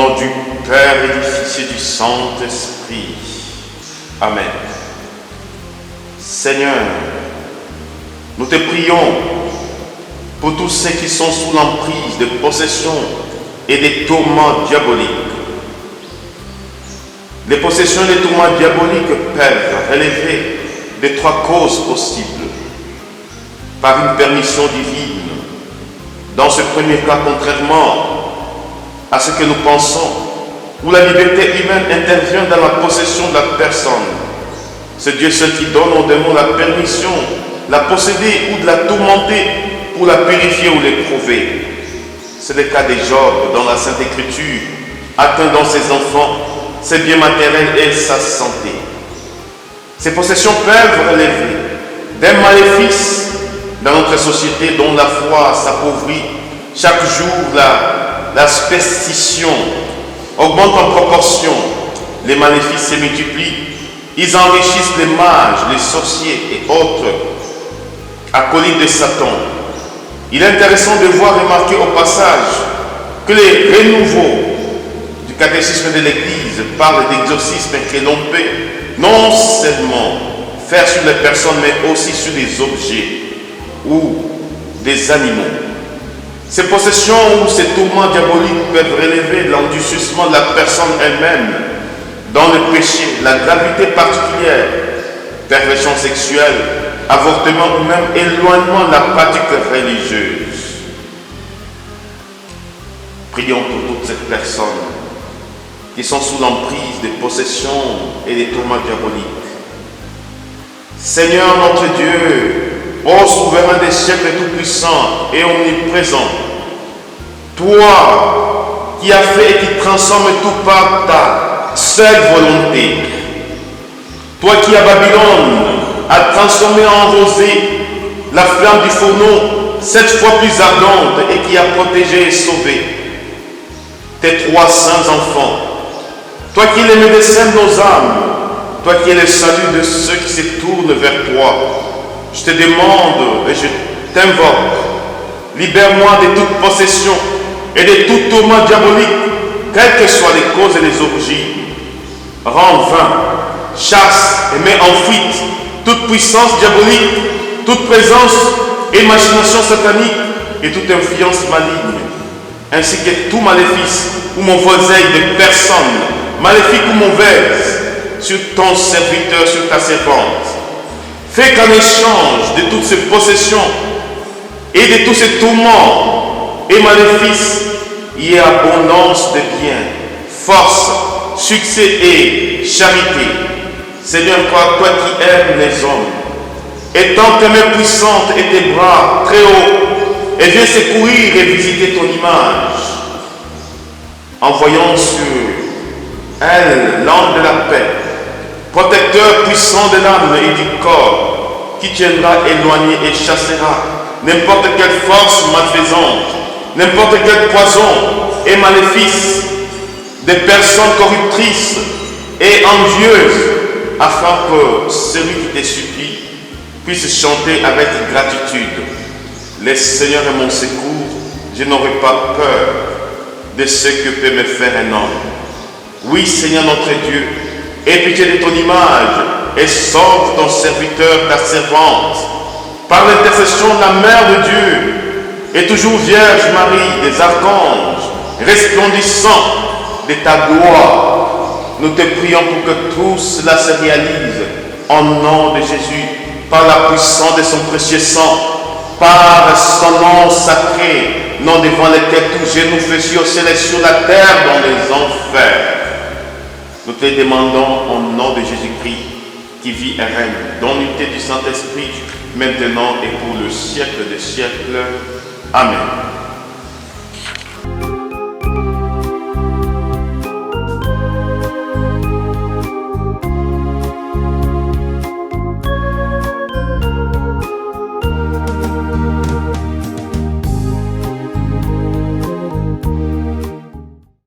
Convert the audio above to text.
nom du Père et du Fils et du Saint-Esprit. Amen. Seigneur, nous te prions pour tous ceux qui sont sous l'emprise de possessions et des tourments diaboliques. Les possessions et les tourments diaboliques peuvent relever de 3 causes possibles. Par une permission divine. Dans ce premier cas, contrairement à ce que nous pensons, où la liberté humaine intervient dans la possession de la personne, c'est Dieu seul qui donne aux démons la permission de la posséder ou de la tourmenter pour la purifier ou l'éprouver. C'est le cas de Job dans la Sainte Écriture, atteint dans ses enfants, ses biens matériels et sa santé. Ces possessions peuvent relever des maléfices dans notre société dont la foi s'appauvrit. Chaque jour, la superstition augmente en proportion. Les maléfices se multiplient. Ils enrichissent les mages, les sorciers et autres acolytes de Satan. Il est intéressant de voir remarquer au passage que les renouveaux du catéchisme de l'Église parlent d'exorcisme que l'on peut non seulement faire sur les personnes, mais aussi sur les objets ou des animaux. Ces possessions ou ces tourments diaboliques peuvent relever de l'endurcissement de la personne elle-même dans le péché, la gravité particulière, perversion sexuelle, avortement ou même éloignement de la pratique religieuse. Prions pour toutes ces personnes qui sont sous l'emprise des possessions et des tourments diaboliques. Seigneur notre Dieu, ô souverain des siècles tout-puissant et omniprésent, toi qui as fait et qui transformes tout par ta seule volonté, toi qui à Babylone as transformé en rosée la flamme du fourneau 7 fois plus ardente et qui a protégé et sauvé tes 3 saints enfants, toi qui es le médecin de nos âmes, toi qui es le salut de ceux qui se tournent vers toi, je te demande et je t'invoque, libère-moi de toute possession et de tout tourment diabolique, quelles que soient les causes et les origines. Rends vain, chasse et mets en fuite toute puissance diabolique, toute présence et machination satanique et toute influence maligne, ainsi que tout maléfice ou mauvaise de personnes, maléfique ou mauvaise, sur ton serviteur, sur ta servante. Fais qu'en échange de toutes ces possessions et de tous ces tourments et maléfices, il y ait abondance de biens, force, succès et charité. Seigneur, toi qui aimes les hommes, étends tes mains puissantes et tes bras très hauts et viens secourir et visiter ton image. Envoyons sur elle l'ange de la paix, protecteur puissant de l'âme et du corps, qui tiendra éloigné et chassera n'importe quelle force malfaisante, n'importe quel poison et maléfice des personnes corruptrices et envieuses, afin que celui qui te supplie puisse chanter avec gratitude. Le Seigneur est mon secours, je n'aurai pas peur de ce que peut me faire un homme. Oui, Seigneur notre Dieu, aie pitié de ton image et sauve ton serviteur, ta servante, par l'intercession de la Mère de Dieu et toujours Vierge Marie, des archanges, resplendissant de ta gloire. Nous te prions pour que tout cela se réalise au nom de Jésus, par la puissance de son précieux sang, par son nom sacré, nom devant lequel tous genoux fléchis au ciel et sur la terre dans les enfers. Nous te demandons au nom de Jésus-Christ, qui vit et règne dans l'unité du Saint-Esprit, maintenant et pour le siècle des siècles. Amen.